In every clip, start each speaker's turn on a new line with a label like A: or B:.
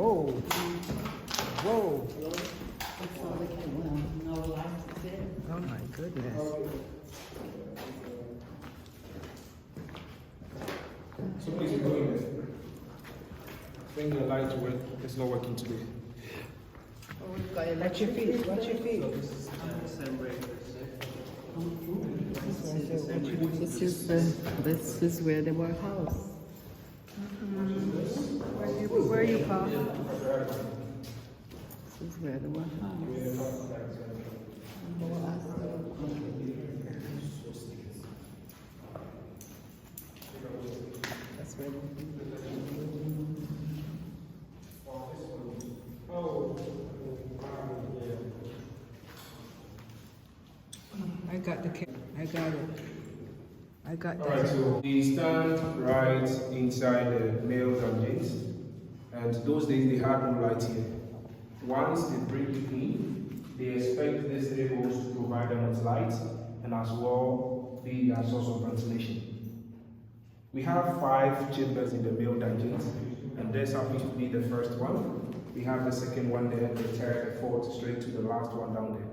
A: Whoa. Whoa.
B: That's all they can, well, no license there.
A: Oh my goodness.
C: So please go in there. Bring your light to work. It's not working today.
B: Oh, we've got
A: Watch your feet. Watch your feet.
B: This is where they were housed.
A: Where are you, Pa?
B: This is where they were housed. That's where
A: I got the camera. I got it. I got
C: Alright,
A: that.
C: so we stand right inside the male dungeons, and those days they had no light here. Once they bring you in, they expect these three holes to provide them with light and as well be their source of ventilation. We have 5 chambers in the male dungeons, and this happens to be the first one. We have the second one there, the third, the fourth, straight to the last one down there.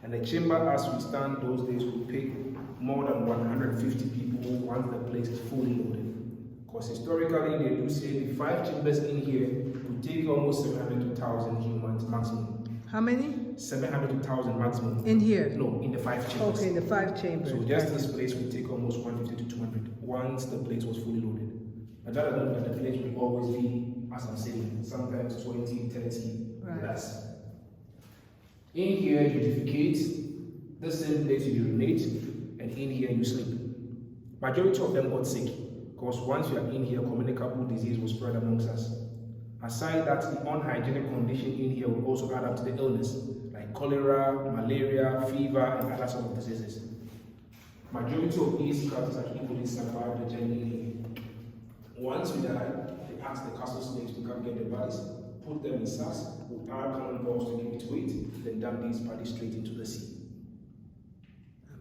C: And the chamber, as we stand those days, will pick more than 150 people once the place is fully loaded. Because historically, they do say the 5 chambers in here will take almost 700 to 1,000 humans maximum.
A: How many?
C: 700 to 1,000 maximum.
A: In here?
C: No, in the 5 chambers.
A: Okay, in the 5 chambers.
C: So just this place will take almost 150 to 200 once the place was fully loaded. And that doesn't mean that the place will always be, as I'm saying, sometimes 20, 30,
A: Right.
C: less. In here you defecate, the same place you urinate, and in here you sleep. Majority of them got sick, because once you are in here, communicable disease will spread amongst us. Aside that, the unhygienic condition in here will also add up to the illness, like cholera, malaria, fever, and other sort of diseases. Majority of these captives actually couldn't survive the journey in here. Once we die, they ask the castle slaves to come get the bodies, put them in sacks, with our cannonballs to give it weight, then dump these bodies straight into the sea.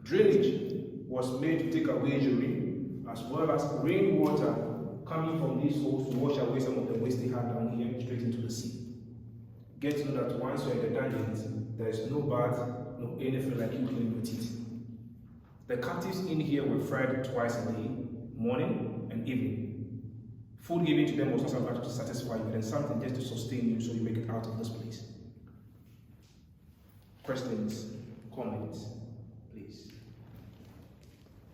C: Drainage was made to take away urine, as well as rainwater coming from these holes to wash away some of the waste they had down here straight into the sea. Get to know that once you're in the dungeons, there is no bath, no anything like you cleaning your teeth. The captives in here were fed twice a day, morning and evening. Food given to them was not something to satisfy you, and something just to sustain you so you make it out of this place. Questions, comments, please.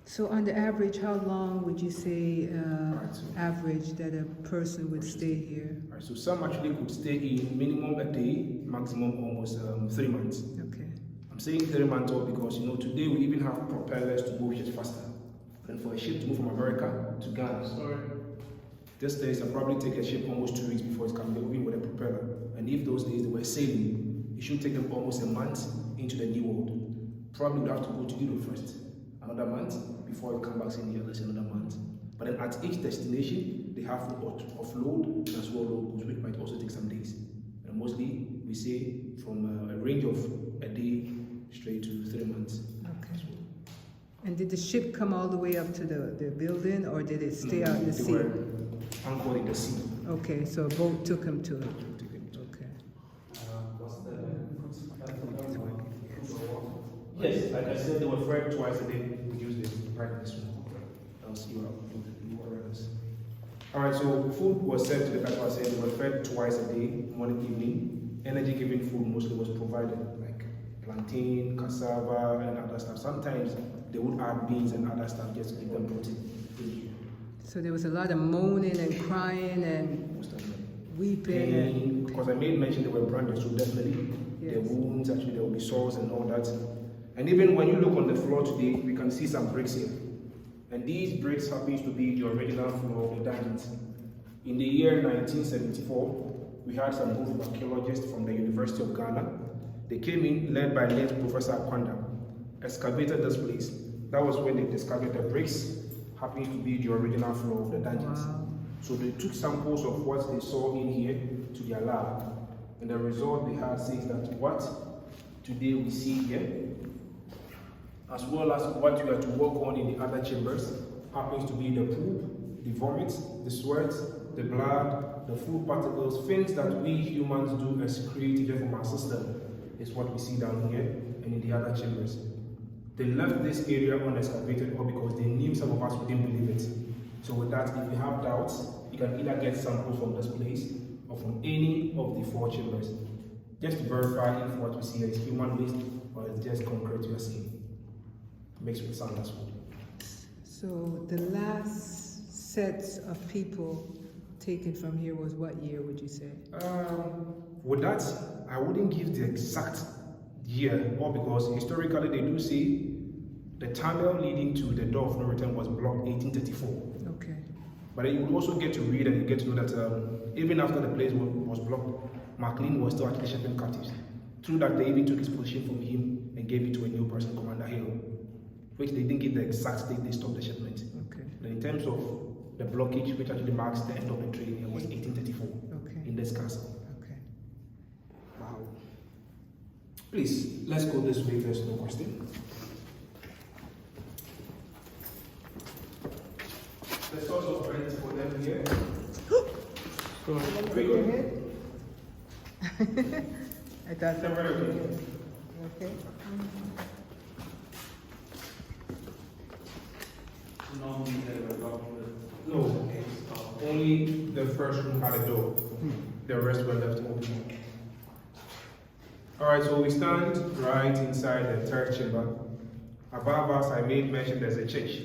A: So on the average, how long would you say
C: Right, so-
A: average that a person would stay here?
C: Right, so some actually could stay in minimum a day, maximum almost 3 months.
A: Okay.
C: I'm saying 3 months old because today we even have propellers to move ships faster. And for a ship to move from America to Ghana, these days I'll probably take a ship almost 2 weeks before it's coming. They're moving with a propeller. And if those days they were sailing, it should take them almost a month into the new world. Probably would have to go to Europe first, another month before it comes back in here, let's say another month. But then at each destination, they have to offload as well load goods, which might also take some days. And mostly we say from a range of a day straight to 3 months.
A: Okay. And did the ship come all the way up to the building, or did it stay out in the
C: They
A: sea?
C: were anchored in the sea.
A: Okay, so a boat took him to it. Okay.
C: Yes, like I said, they were fed twice a day. We use this practice. Else you are else. Alright, so food was served to the people. I said they were fed twice a day, morning, evening. Energy giving food mostly was provided, like plantain, cassava, and other stuff. Sometimes they would add beans and other stuff just to give them protein.
A: So there was a lot of moaning and crying and
C: Most of them.
A: weeping and
C: Because I made mention they were branded, so definitely
A: Yes.
C: the wounds, actually there will be sores and all that. And even when you look on the floor today, we can see some bricks here. And these bricks happens to be the original floor of the dungeons. In the year 1974, we had some group of archaeologists from the University of Ghana. They came in, led by late Professor Akwanda, excavated this place. That was when they discovered the bricks happens to be the original floor of the dungeons.
A: wow.
C: So they took samples of what they saw in here to their lab. And the result they had says that what today we see here, as well as what we are to work on in the other chambers, happens to be the poop The vomit, the sweat, the blood, the food particles, things that we humans do excrete even from our system, is what we see down here and in the other chambers. They left this area unexcavated all because they knew some of us wouldn't believe it. So with that, if you have doubts, you can either get samples from this place or from any of the 4 chambers, just to verify if what we see is human waste or it's just concrete we are seeing, mixed with sand as well.
A: So the last sets of people taken from here was what year, would you say?
C: With that, I wouldn't give the exact year, or because historically they do say the tunnel leading to the door of no return was blocked 1834.
A: Okay.
C: But you would also get to read and you get to know that even after the place was blocked, McLean was still actually shipping captives. Through that, they even took his position from him and gave it to a new person, Commander Hill, which they didn't give the exact date they stopped the shipment.
A: Okay.
C: But in terms of the blockage, which actually marks the end of the trade, it was 1834 in this castle.
A: Okay.
C: Wow. Please, let's go this way, there's no question. The source of rent for them here. So, we go.
A: I thought that was okay.
C: No, only the first room had a door. The rest were left open. Alright, so we stand right inside the 3rd chamber. Above us, I made mention there's a church.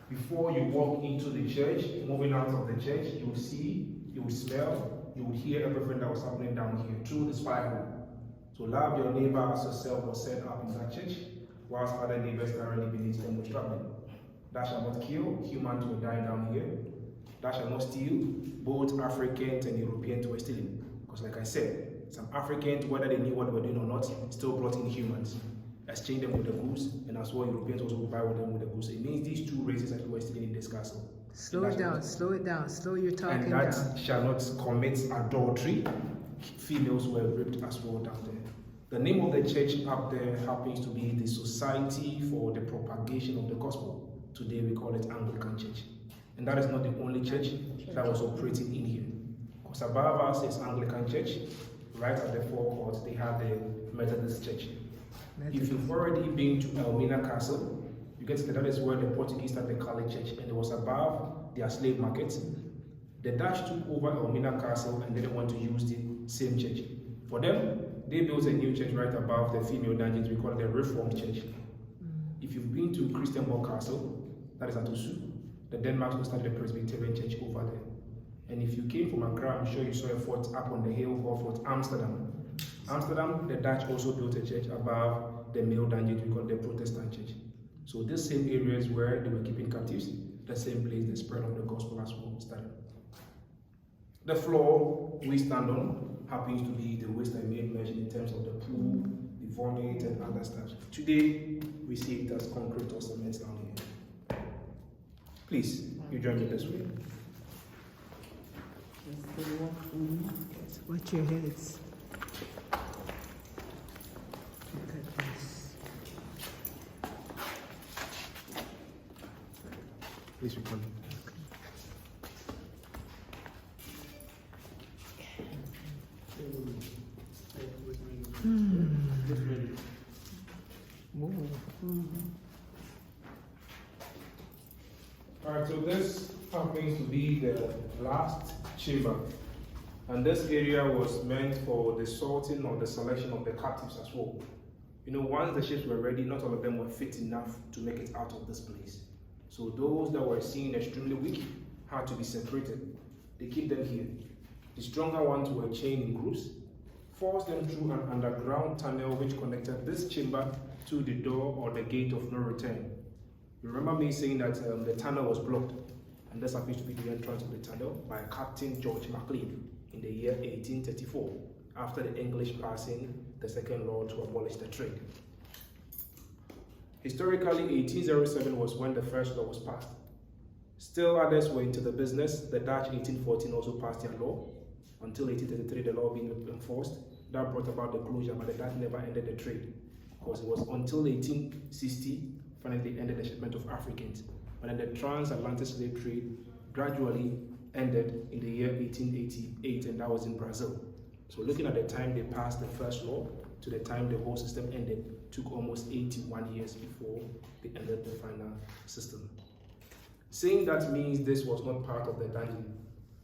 C: Before you walk into the church, moving out of the church, you will see, you will smell, you will hear everything that was happening down here through the spy hole. So love your neighbor as yourself was set up in that church, whilst other neighbors directly beneath them were struggling. Thou shalt not kill, humans will die down here. Thou shalt not steal, both Africans and Europeans were stealing. Because like I said, some Africans, whether they knew what they were doing or not, still brought in humans, exchanged them with the goods, and as well Europeans also buy with them with the goods. So it means these 2 races actually were stealing in this castle.
A: Slow it down, slow it down, slow your talking
C: and that
A: down.
C: shall not commit adultery. Females were raped as well down there. The name of the church up there happens to be the Society for the Propagation of the Gospel. Today we call it Anglican Church. And that is not the only church that was operating in here. Because above us is Anglican Church. Right at the forecourt, they have the Methodist Church. If you've already been to Elmina Castle, you get to that is where the Portuguese started the Catholic Church, and it was above their slave market. The Dutch took over Elmina Castle and then they went to use the same church. For them, they built a new church right above the female dungeons. We call it the Reformed Church. If you've been to Christianborg Castle, that is at Osu, the Denmark started the Presbyterian Church over there. And if you came from Accra, I'm sure you saw a fort up on the hill called Fort Amsterdam. Amsterdam, the Dutch also built a church above the male dungeons. We call it the Protestant Church. So these same areas where they were keeping captives, the same place the spread of the gospel as well started. The floor we stand on happens to be the waste I made mention in terms of the pool, the vomit, and other stuff. Today, we see it as concrete or cement down here. Please, you join me this way.
A: Watch your heads. Look at this.
C: Please, you come. Alright, so this happens to be the last chamber, and this area was meant for the sorting or the selection of the captives as well. You know, once the ships were ready, not all of them were fit enough to make it out of this place. So those that were seen extremely weak had to be separated. They keep them here. The stronger ones were chained in groups, forced them through an underground tunnel which connected this chamber to the door or the gate of no return. You remember me saying that the tunnel was blocked, and this happens to be the entrance of the tunnel by Captain George McLean in the year 1834, after the English passing the second law to abolish the trade. Historically, 1807 was when the first law was passed. Still others were into the business. The Dutch 1814 also passed their law. Until 1833, the law being enforced, that brought about the closure, but the Dutch never ended the trade, because it was until 1860 finally they ended the shipment of Africans. But then the transatlantic slave trade gradually ended in the year 1888, and that was in Brazil. So looking at the time they passed the first law to the time the whole system ended, took almost 81 years before they ended the final system. Saying that means this was not part of the dungeon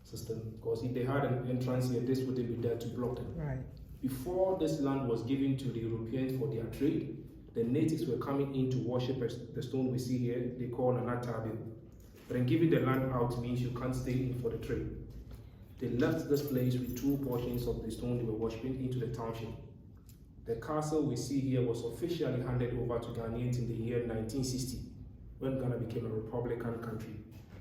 C: system, because if they had an entrance here, this wouldn't be there to block them.
A: Right.
C: Before this land was given to the Europeans for their trade, the natives were coming in to worship the stone we see here, they call Anatabil. But then giving the land out means you can't stay in for the trade. They left this place with 2 portions of the stone they were worshipping into the township. The castle we see here was officially handed over to Ghanaians in the year 1960, when Ghana became a Republican country.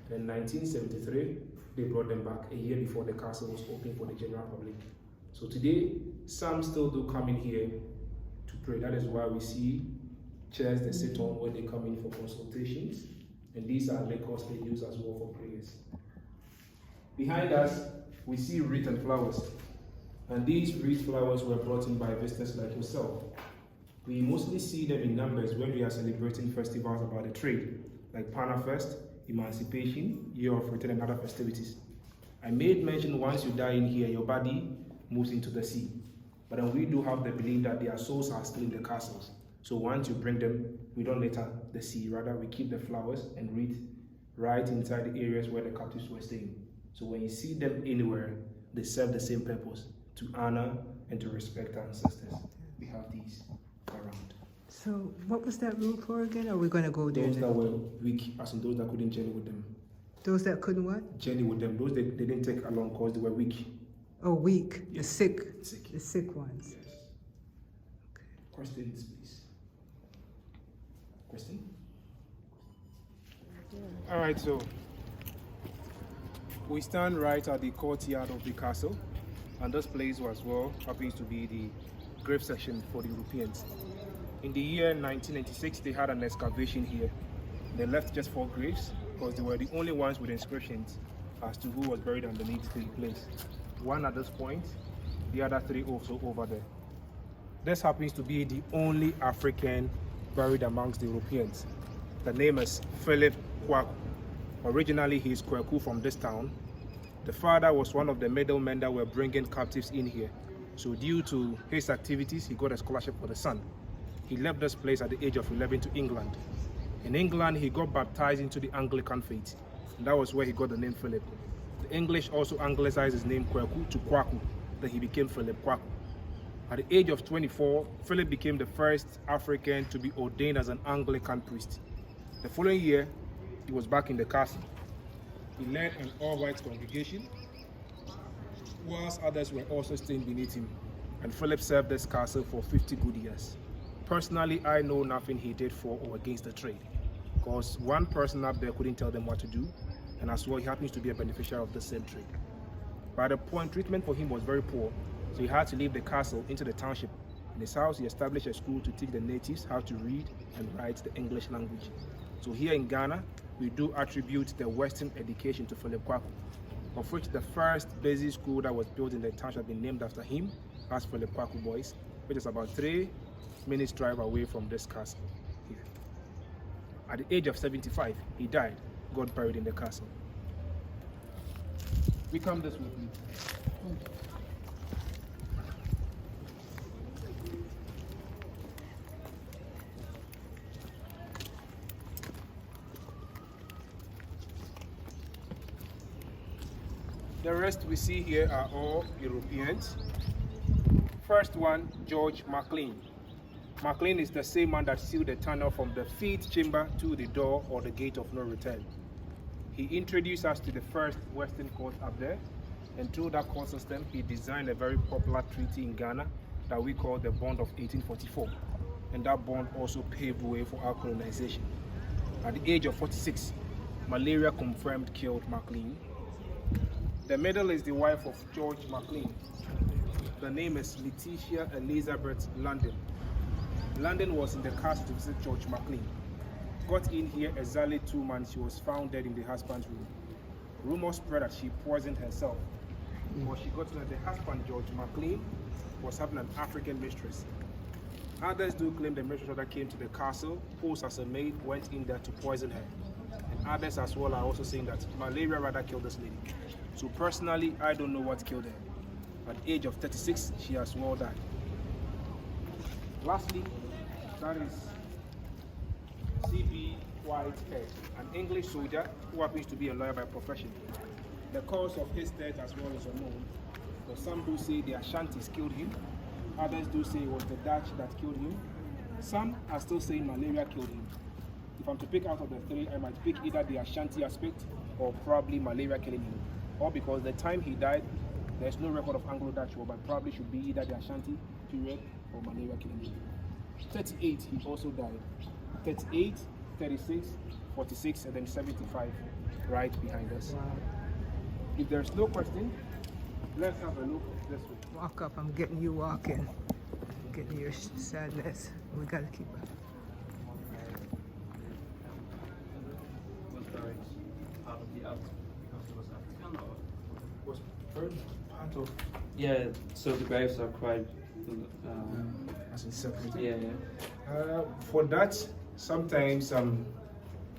C: Then in 1973, they brought them back a year before the castle was open for the general public. So today, some still do come in here to pray. That is why we see chairs they sit on when they come in for consultations. And these are liquors they use as well for prayers. Behind us, we see wreath and flowers. And these wreath flowers were brought in by visitors like yourself. We mostly see them in numbers when we are celebrating festivals about the trade, like Pana Fest, Emancipation, Year of Return, and other festivities. I made mention once you die in here, your body moves into the sea. But then we do have the belief that their souls are still in the castles. So once you bring them, we don't litter the sea. Rather, we keep the flowers and wreath right inside the areas where the captives were staying. So when you see them anywhere, they serve the same purpose, to honor and to respect our ancestors. We have these around.
A: So what was that rule for again? Are we going to go there?
C: Those that were weak, as in those that couldn't journey with them.
A: Those that couldn't what?
C: Journey with them. Those they didn't take along because they were weak.
A: Oh, weak.
C: Yes.
A: The sick.
C: Sick.
A: The sick ones.
C: Yes. Okay. Questions, please. Question? All right, so we stand right at the courtyard of the castle, and this place as well happens to be the grave section for the Europeans. In the year 1996, they had an excavation here. They left just 4 graves because they were the only ones with inscriptions as to who was buried underneath the place. 1 at this point, the other 3 also over there. This happens to be the only African buried amongst the Europeans. The name is Philip Kwaku. Originally, he is Kwaku from this town. The father was one of the middlemen that were bringing captives in here. So due to his activities, he got a scholarship for the son. He left this place at the age of 11 to England. In England, he got baptized into the Anglican faith. And that was where he got the name Philip. The English also anglicized his name Kwaku to Kwaku. Then he became Philip Kwaku. At the age of 24, Philip became the first African to be ordained as an Anglican priest. The following year, he was back in the castle. He led an all-white congregation, whilst others were also staying beneath him. And Philip served this castle for 50 good years. Personally, I know nothing he did for or against the trade, because one person up there couldn't tell them what to do, and as well, he happens to be a beneficiary of the same trade. By the point, treatment for him was very poor, so he had to leave the castle into the township. In his house, he established a school to teach the natives how to read and write the English language. So here in Ghana, we do attribute the Western education to Philip Kwaku, of which the first basic school that was built in the township been named after him as Philip Kwaku Boys, which is about 3 minutes drive away from this castle here. At the age of 75, he died, got buried in the castle. We come this way, please. The rest we see here are all Europeans. First one, George MacLean. MacLean is the same man that sealed the tunnel from the fifth chamber to the door or the gate of no return. He introduced us to the first Western court up there, and through that court system, he designed a very popular treaty in Ghana that we call the Bond of 1844. And that bond also paved way for our colonization. At the age of 46, malaria confirmed killed MacLean. The middle is the wife of George MacLean. The name is Letitia Elizabeth London. London was in the castle to visit George MacLean. Got in here exactly 2 months, she was found dead in the husband's room. Rumors spread that she poisoned herself. But she got to know the husband, George MacLean, was having an African mistress. Others do claim the mistress that came to the castle, posed as a maid, went in there to poison her. And others as well are also saying that malaria rather killed this lady. So personally, I don't know what killed her. At the age of 36, she has well died. Lastly, that is C.B. Whitehead, an English soldier who happens to be a lawyer by profession. The cause of his death as well is unknown, but some do say the Ashantis killed him, others do say it was the Dutch that killed him, some are still saying malaria killed him. If I'm to pick out of the three, I might pick either the Ashanti aspect or probably malaria killing him, or because the time he died, there's no record of Anglo-Dutch war, but probably should be either the Ashanti period or malaria killing him. 38, he also died. 38, 36, 46, and then 75 right behind us.
A: Wow.
C: If there's no question, let's have a look this way.
A: Walk up, I'm getting you walking. Getting your sadness. We gotta keep up.
D: Was part of the after was African or?
C: Was third part of
D: Yeah, so the graves are quite.
C: as in separated?
D: Yeah.
C: For that, sometimes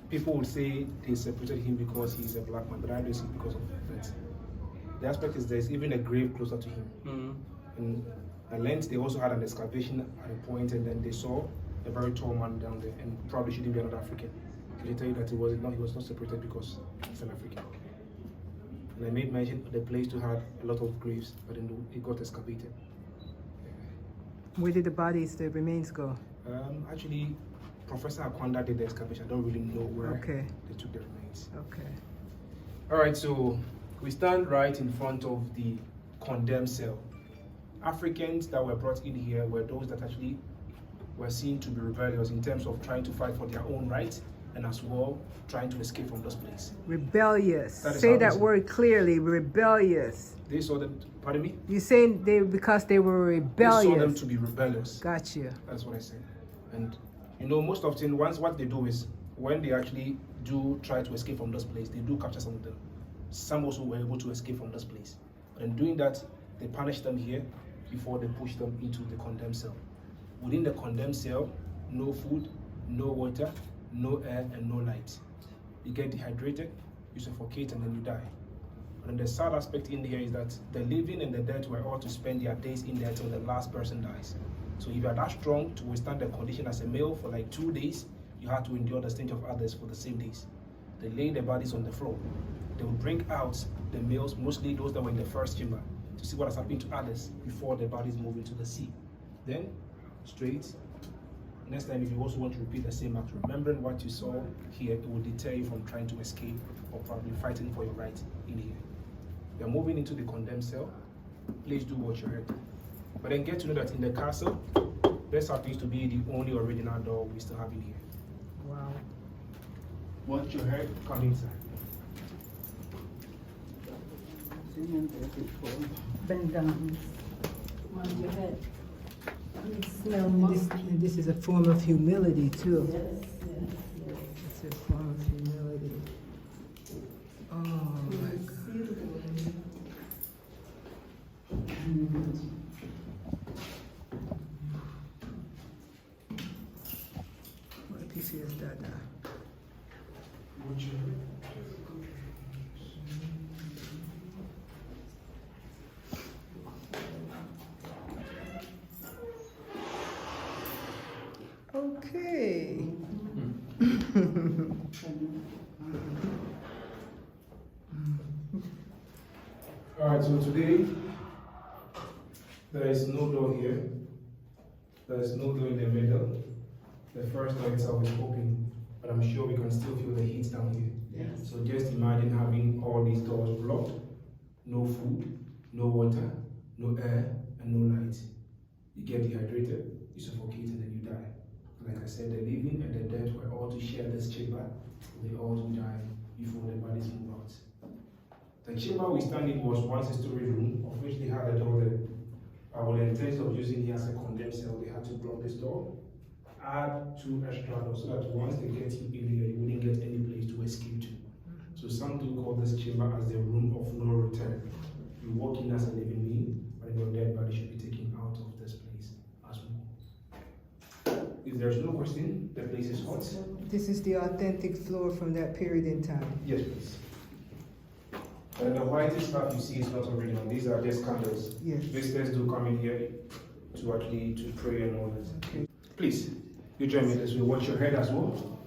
C: people will say they separated him because he's a black man, but I don't see it because of that. The aspect is there's even a grave closer to him.
D: Mm-hmm.
C: And Lent, they also had an excavation at a point, and then they saw a very tall man down there, and probably shouldn't be another African. They tell you that he was not separated because he's an African. And I made mention the place to have a lot of graves, but then it got excavated.
A: Where did the remains go?
C: Actually, Professor Akwanda did the excavation. I don't really know where
A: Okay.
C: they took the remains.
A: Okay.
C: All right, so we stand right in front of the condemned cell. Africans that were brought in here were those that actually were seen to be rebellious in terms of trying to fight for their own rights and as well trying to escape from this place.
A: Rebellious.
C: That is
A: Say
C: how
A: that
C: this-
A: word clearly. Rebellious.
C: They saw them, pardon me?
A: You saying because they were
C: They
A: rebellious?
C: saw them to be rebellious.
A: Gotcha.
C: That's what I said. And you know, most often, what they do is when they actually do try to escape from this place, they do capture some of them. Some also were able to escape from this place. But in doing that, they punish them here before they push them into the condemned cell. Within the condemned cell, no food, no water, no air, and no light. You get dehydrated, you suffocate, and then you die. And the sad aspect in here is that the living and the dead were all to spend their days in there till the last person dies. So if you are that strong to withstand the condition as a male for like 2 days, you have to endure the stench of others for the same days. They lay their bodies on the floor. They will bring out the males, mostly those that were in the first chamber, to see what has happened to others before the bodies move into the sea. Then, straight. Next time, if you also want to repeat the same act, remembering what you saw here, it will deter you from trying to escape or probably fighting for your right in here. We are moving into the condemned cell. Please do watch your head. But then get to know that in the castle, this happens to be the only original door we still have in here.
A: Wow.
C: Watch your head, come inside.
B: Bend down. Mind your head. You smell
A: And
B: musky.
A: this is a form of humility too.
B: Yes, yes, yes.
A: It's a form of humility. Oh my God. What piece is that?
C: Watch your head.
A: Okay.
C: All right, so today, there is no door here. There is no door in the middle. The first door itself is open, but I'm sure we can still feel the heat down here.
B: Yes.
C: So just imagine having all these doors blocked, no food, no water, no air, and no light. You get dehydrated, you suffocate, and then you die. Like I said, the living and the dead were all to share this chamber. They all to die before the bodies move out. The chamber we stand in was once a storage room, of which they had a door there. But with the intent of using it as a condemned cell, they had to block this door, add 2 extra doors, so that once they get you in here, you wouldn't get any place to escape to. So some do call this chamber as the room of no return. You walk in as a living being, but your dead body should be taken out of this place as well. If there's no question, the place is hot.
A: This is the authentic floor from that period in time.
C: Yes, please. And the white stuff you see is not original. These are just candles.
A: Yes.
C: Visitors do come in here to actually to pray and all that.
A: Okay.
C: Please, you join me as we watch your head as well.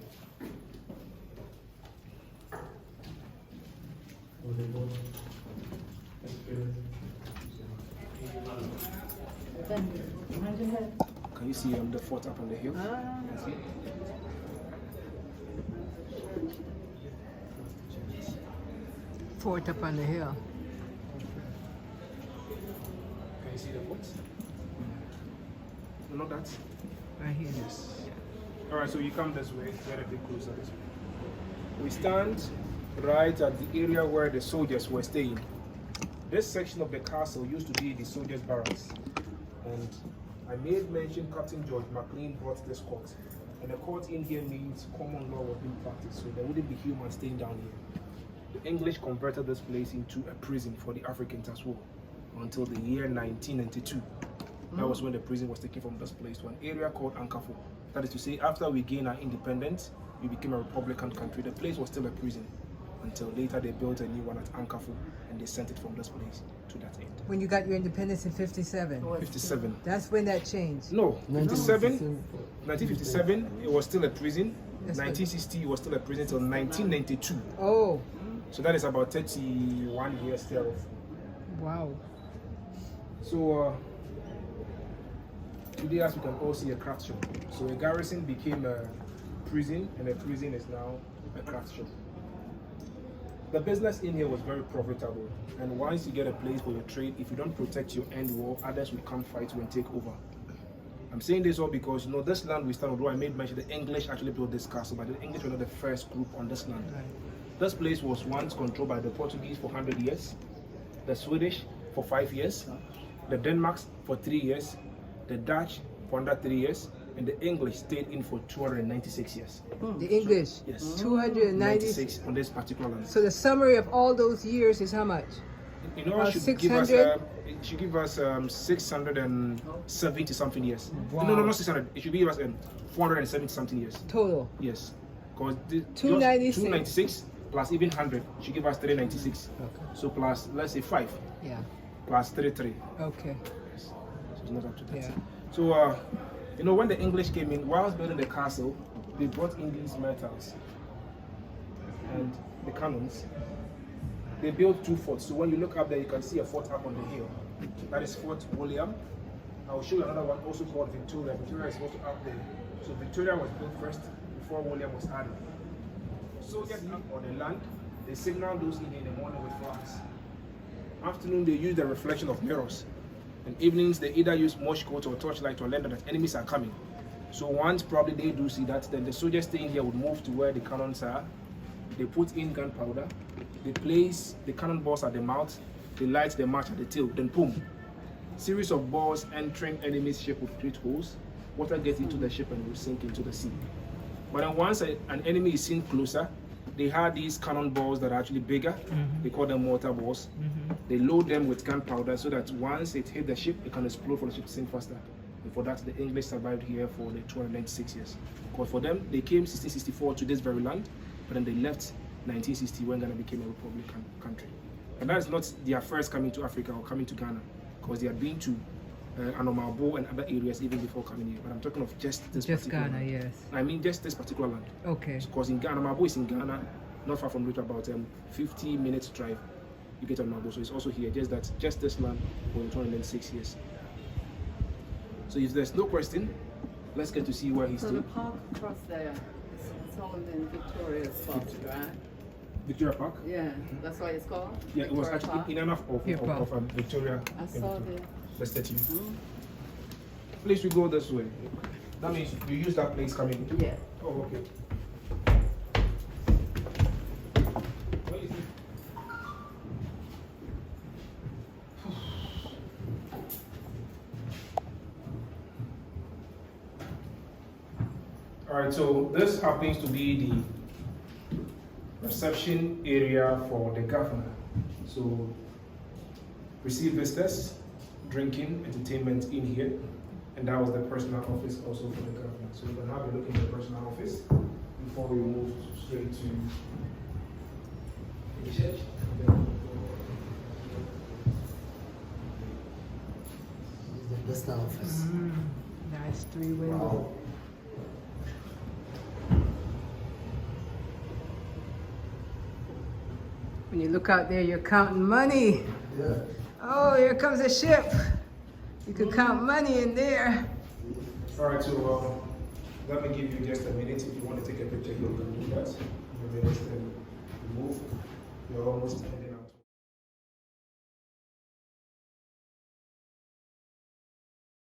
B: Then, behind your head.
C: Can you see the fort up on the hill?
B: Ah.
C: See?
A: Fort up on the hill.
C: Can you see the fort? No, not that.
A: Right here.
C: Yes. All right, so you come this way, get a bit closer this way. We stand right at the area where the soldiers were staying. This section of the castle used to be the soldiers' barracks. And I made mention Captain George McLean brought this court. And the court in here means common law was being practiced, so there wouldn't be humans staying down here. The English converted this place into a prison for the Africans as well until the year 1992. That was when the prison was taken from this place to an area called Ankafo. That is to say, after we gained our independence, we became a Republican country. The place was still a prison until later they built a new one at Ankafo and they sent it from this place to that end.
A: When you got your independence in 57.
C: 57.
A: That's when that changed.
C: No, 1957, it was still a prison.
A: That's right.
C: 1960, it was still a prison till 1992.
A: Oh,
C: So that is about 31 years thereof.
A: wow.
C: So today, as you can all see, a craft shop. So a garrison became a prison, and a prison is now a craft shop. The business in here was very profitable, and once you get a place for your trade, if you don't protect your end wall, others will come fight you and take over. I'm saying this all because, you know, this land we stand on, although I made mention the English actually built this castle, but the English were not the first group on this land.
A: Right.
C: This place was once controlled by the Portuguese for 100 years, the Swedish for 5 years, the Denmarks for 3 years, the Dutch for under 3 years, and the English stayed in for 296 years.
A: The English.
C: Yes.
A: 296.
C: on this particular land.
A: So the summary of all those years is how much?
C: You know, it should give us, 670 something years.
A: Wow.
C: No, not 600. It should give us 470 something years.
A: Total.
C: Yes. Because
A: 296
C: plus even 100 should give us 396.
A: Okay.
C: So plus, let's say 5
A: Yeah.
C: plus 33.
A: Okay.
C: Yes. So it's not up to that.
A: Yeah.
C: So, you know, when the English came in, whilst building the castle, they brought in these metals and the cannons. They built 2 forts. So when you look up there, you can see a fort up on the hill. That is Fort William. I'll show you another one also called Victoria. Victoria is also up there. So Victoria was built first before William was added. Soldiers up on the land, they signal those in the morning with flags. Afternoon, they use the reflection of mirrors. And evenings, they either use mushcoat or torchlight to alert that enemies are coming. So once probably they do see that, then the soldiers staying here would move to where the cannons are. They put in gunpowder. They place the cannonballs at the mouth. They light the match at the tail. Then boom. Series of balls entering enemy's ship would create holes. Water gets into the ship and will sink into the sea. But then once an enemy is seen closer, they had these cannonballs that are actually bigger. They call them mortar balls. They load them with gunpowder so that once it hit the ship, it can explode for the ship to sink faster. And for that, the English survived here for the 296 years. Because for them, they came 1664 to this very land, but then they left 1960 when Ghana became a Republican country. And that is not their first coming to Africa or coming to Ghana, because they had been to Anomabo and other areas even before coming here. But I'm talking of just this particular
A: Ghana,
C: land.
A: yes.
C: I mean just this particular land.
A: Okay.
C: Because in Ghana, Anomabo is in Ghana, not far from Rita, about 50 minutes drive. You get Anomabo, so it's also here. Just this land for 206 years. So if there's no question, let's get to see where he
B: So the
C: stood.
B: park across there, it's all in Victoria's spot, right?
C: Victoria Park.
B: Yeah, that's why it's called?
C: Yeah, it was
B: Victoria Park?
C: actually in enough of Victoria.
B: I saw
C: the statue.
B: Hmm?
C: Please, we go this way. That means you use that place coming.
B: Yeah.
C: Oh, okay. Where is it? All right, so this happens to be the reception area for the governor. So receive visitors, drinking, entertainment in here, and that was the personal office also for the governor. So you can have a look in the personal office. before we move straight to research.
E: The business office.
A: Nice 3 window. When you look out there, you're counting money.
E: Yeah.
A: Oh, here comes a ship. You could count money in there.
C: All right, so let me give you just a minute. If you want to take a picture, you can do that. In a minute, then move. You're almost ending.